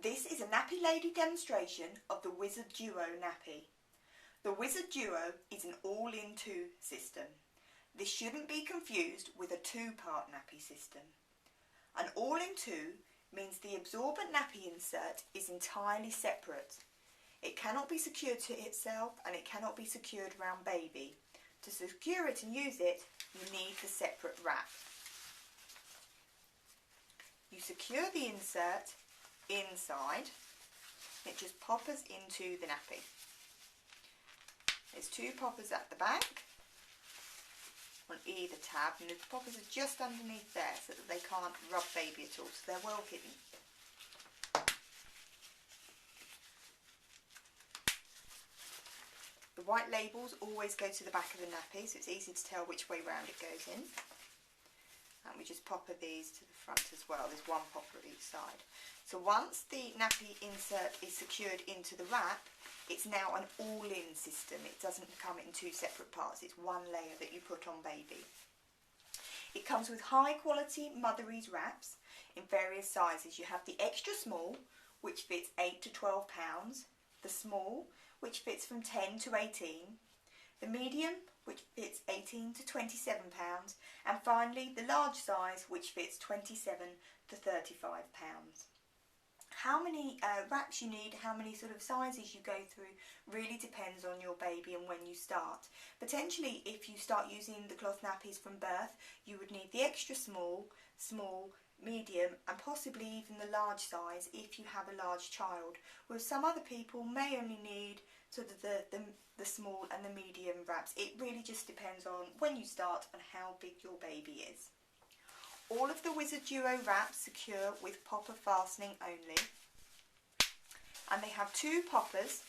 This is a Nappy Lady demonstration of the Wizard Duo Nappy. The Wizard Duo is an all-in-two system. This shouldn't be confused with a two-part nappy system. An all-in-two means the absorbent nappy insert is entirely separate. It cannot be secured to itself and it cannot be secured around baby. To secure it and use it, you need the separate wrap. You secure the insert inside, it just poppers into the nappy. There's two poppers at the back on either tab, and the poppers are just underneath there so that they can't rub baby at all, so they're well hidden. The white labels always go to the back of the nappy, so it's easy to tell which way round it goes in. And we just popper these to the front as well. There's one popper at each side. So once the nappy insert is secured into the wrap, it's now an all-in system. It doesn't come in two separate parts. It's one layer that you put on baby. It comes with high quality Motherease wraps in various sizes. You have the extra small, which fits 8 to 12 pounds, the small, which fits from 10 to 18, the medium, which fits 18 to 27 pounds, and finally the large size, which fits 27 to 35 pounds. How many wraps you need, how many sort of sizes you go through, really depends on your baby and when you start. Potentially, if you start using the cloth nappies from birth, you would need the extra small, small, medium, and possibly even the large size if you have a large child. Whereas some other people may only need sort of the small and the medium wraps. It really just depends on when you start and how big your baby is. All of the Wizard Duo wraps secure with popper fastening only, and they have two poppers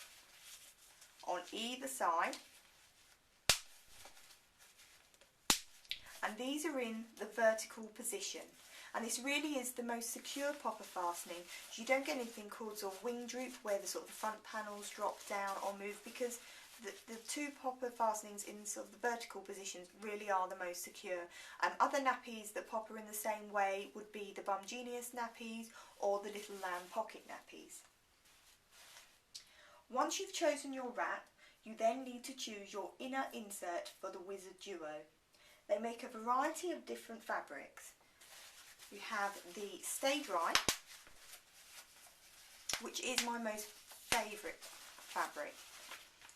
on either side, and these are in the vertical position. And this really is the most secure popper fastening. You don't get anything called sort of wing droop where the sort of the front panels drop down or move, because the two popper fastenings in sort of the vertical positions really are the most secure. Other nappies that popper in the same way would be the Bum Genius nappies or the Little Lamb pocket nappies. Once you've chosen your wrap, you then need to choose your inner insert for the Wizard Duo. They make a variety of different fabrics. You have the Stay Dry, which is my most favourite fabric.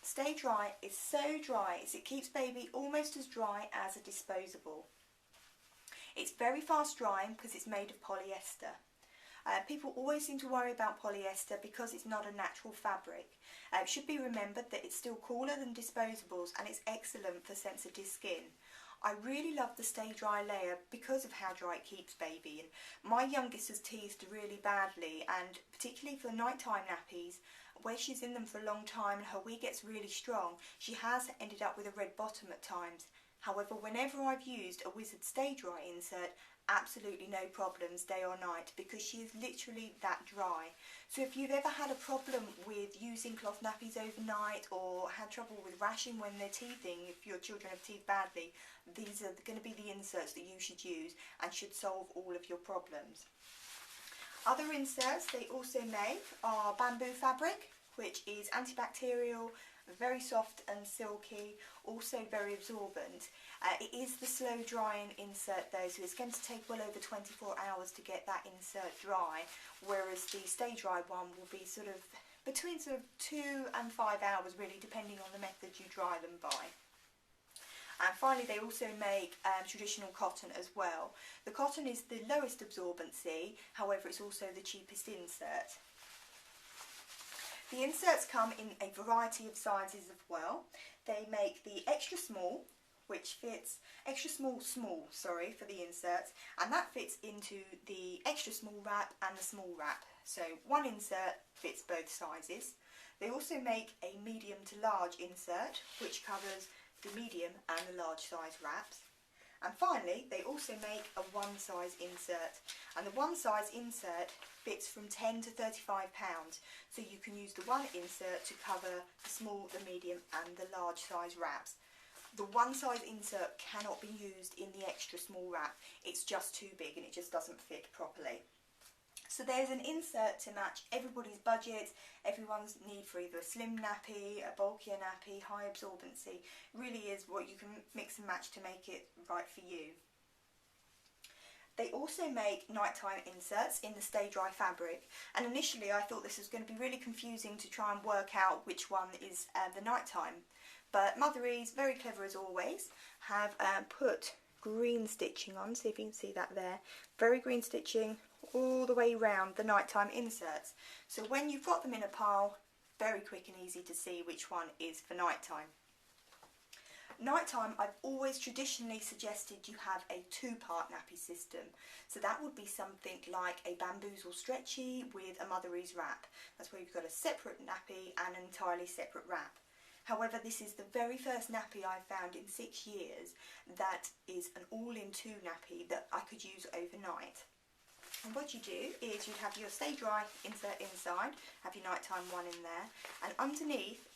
Stay Dry is so dry as it keeps baby almost as dry as a disposable. It's very fast drying because it's made of polyester. People always seem to worry about polyester because it's not a natural fabric. It should be remembered that it's still cooler than disposables and it's excellent for sensitive skin. I really love the Stay Dry layer because of how dry it keeps baby. And my youngest has teethed really badly, and particularly for nighttime nappies, where she's in them for a long time and her wee gets really strong, she has ended up with a red bottom at times. However, whenever I've used a Wizard Stay Dry insert, absolutely no problems day or night, because she is literally that dry. So if you've ever had a problem with using cloth nappies overnight or had trouble with rashing when they're teething, if your children have teethed badly, these are going to be the inserts that you should use and should solve all of your problems. Other inserts they also make are bamboo fabric, which is antibacterial, very soft and silky, also very absorbent. It is the slow drying insert though, so it's going to take well over 24 hours to get that insert dry, whereas the Stay Dry one will be sort of between 2 and 5 hours, really depending on the method you dry them by. And finally, they also make traditional cotton as well. The cotton is the lowest absorbency, however it's also the cheapest insert. The inserts come in a variety of sizes as well. They make the extra small, which fits extra small for the inserts, and that fits into the extra small wrap and the small wrap. So one insert fits both sizes. They also make a medium to large insert, which covers the medium and the large size wraps. And finally, they also make a one size insert, and the one size insert fits from 10 to 35 pounds, so you can use the one insert to cover the small, the medium and the large size wraps. The one size insert cannot be used in the extra small wrap, it's just too big and it just doesn't fit properly. So there's an insert to match everybody's budget, everyone's need for either a slim nappy, a bulkier nappy, high absorbency. Really is what you can mix and match to make it right for you. They also make nighttime inserts in the Stay Dry fabric, and initially I thought this was going to be really confusing to try and work out which one is the nighttime. But Motherease, very clever as always, have put green stitching on, see if you can see that there, very green stitching all the way around the nighttime inserts. So when you've got them in a pile, very quick and easy to see which one is for nighttime. Nighttime, I've always traditionally suggested you have a two-part nappy system. So that would be something like a bamboozle stretchy with a Motherease wrap. That's where you've got a separate nappy and an entirely separate wrap. However, this is the very first nappy I've found in 6 years that is an all-in-two nappy that I could use overnight. And what you do is you'd have your Stay Dry insert inside, have your nighttime one in there, and underneath,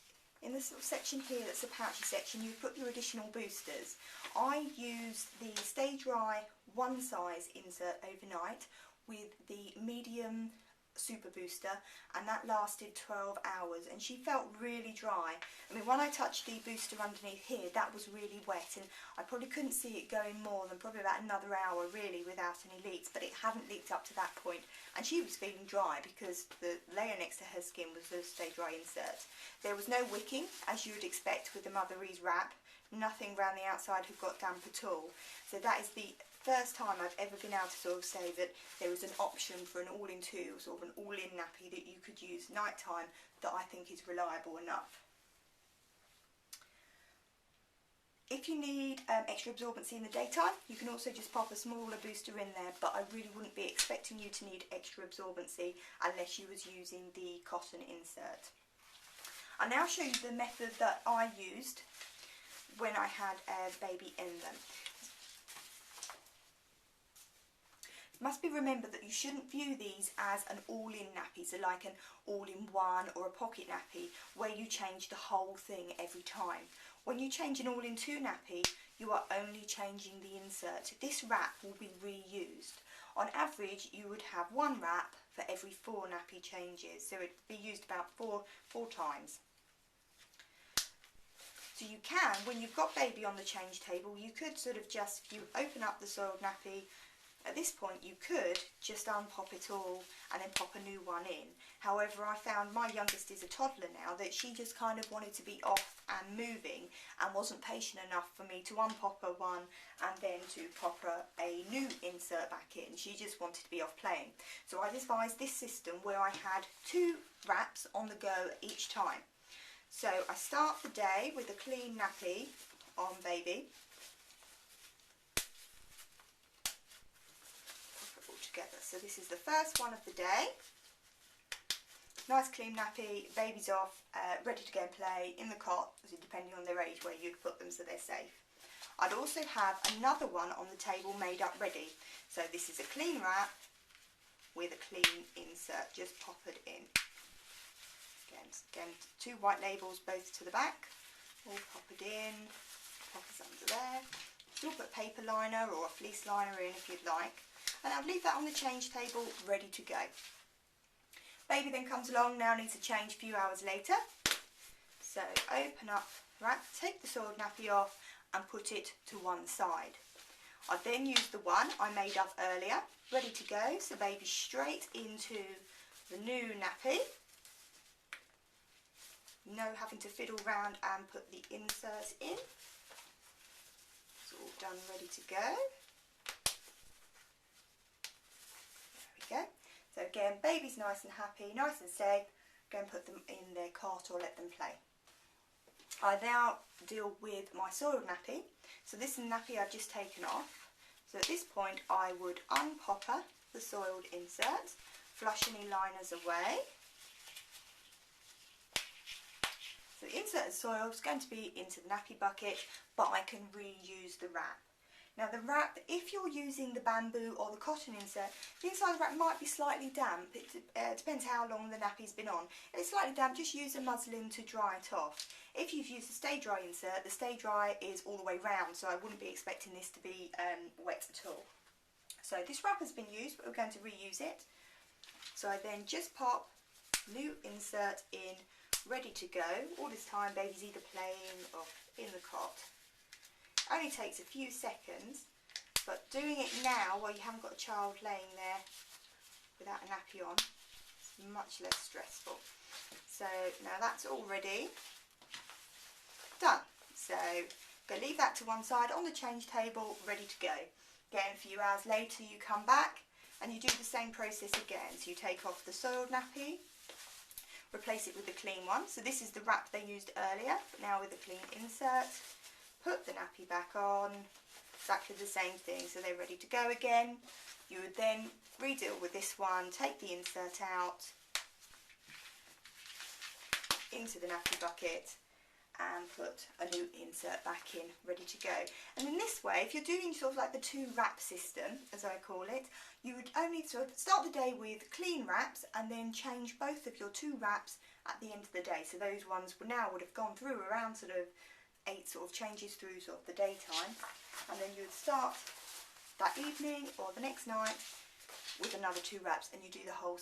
in this little section here that's a pouchy section, you put your additional boosters. I used the Stay Dry one size insert overnight with the medium super booster, and that lasted 12 hours, and she felt really dry. I mean, when I touched the booster underneath here, that was really wet, and I probably couldn't see it going more than probably about another hour really without any leaks, but it hadn't leaked up to that point, and she was feeling dry because the layer next to her skin was the Stay Dry insert. There was no wicking, as you would expect with the Motherease wrap, nothing around the outside had got damp at all. So that is the first time I've ever been able to sort of say that there is an option for an all-in-two, sort of an all-in nappy that you could use nighttime that I think is reliable enough. If you need extra absorbency in the daytime, you can also just pop a smaller booster in there, but I really wouldn't be expecting you to need extra absorbency unless you was using the cotton insert. I'll now show you the method that I used when I had a baby in them. It must be remembered that you shouldn't view these as an all-in nappy, so like an all-in-one or a pocket nappy where you change the whole thing every time. When you change an all-in-two nappy, you are only changing the insert. This wrap will be reused. On average, you would have one wrap for every 4 nappy changes, so it would be used about four times. So you can, when you've got baby on the change table, you could sort of just, if you open up the soiled nappy, at this point you could just unpop it all and then pop a new one in. However, I found my youngest is a toddler now, that she just kind of wanted to be off and moving and wasn't patient enough for me to unpop her one and then to pop her a new insert back in. She just wanted to be off playing. So I devised this system where I had 2 wraps on the go each time. So I start the day with a clean nappy on baby. Together. So this is the first one of the day. Nice clean nappy, baby's off, ready to go and play in the cot, depending on their age where you'd put them so they're safe. I'd also have another one on the table made up ready. So this is a clean wrap with a clean insert, just pop it in. Again 2 white labels both to the back, all pop it in, pop it under there. You'll put a paper liner or a fleece liner in if you'd like. And I'll leave that on the change table ready to go. Baby then comes along, now needs a change a few hours later. So open up wrap, take the soiled nappy off and put it to one side. I then use the one I made up earlier, ready to go, so baby's straight into the new nappy. No having to fiddle around and put the insert in. It's all done, ready to go. Go. So again, baby's nice and happy, nice and safe. Go and put them in their cot or let them play. I now deal with my soiled nappy. So this is the nappy I've just taken off. So at this point I would unpop the soiled insert, flush any liners away. So the insert is soiled, it's going to be into the nappy bucket, but I can reuse the wrap. Now the wrap, if you're using the bamboo or the cotton insert, the inside of the wrap might be slightly damp. It depends how long the nappy's been on. If it's slightly damp, just use a muslin to dry it off. If you've used the Stay Dry insert, the Stay Dry is all the way round, so I wouldn't be expecting this to be wet at all. So this wrap has been used, but we're going to reuse it. So I then just pop new insert in, ready to go. All this time baby's either playing or in the cot. Only takes a few seconds, but doing it now while you haven't got a child laying there without a nappy on, it's much less stressful. So now that's all ready, done. So go leave that to one side on the change table, ready to go. Again, a few hours later you come back and you do the same process again. So you take off the soiled nappy, replace it with the clean one. So this is the wrap they used earlier, but now with a clean insert. Put the nappy back on, exactly the same thing. So they're ready to go again. You would then redeal with this one, take the insert out into the nappy bucket and put a new insert back in, ready to go. And in this way, if you're doing sort of like the 2 wrap system, as I call it, you would only sort of start the day with clean wraps and then change both of your 2 wraps at the end of the day. So those ones would have gone through around sort of 8 sort of changes through sort of the daytime, and then you would start that evening or the next night with another 2 wraps, and you do the whole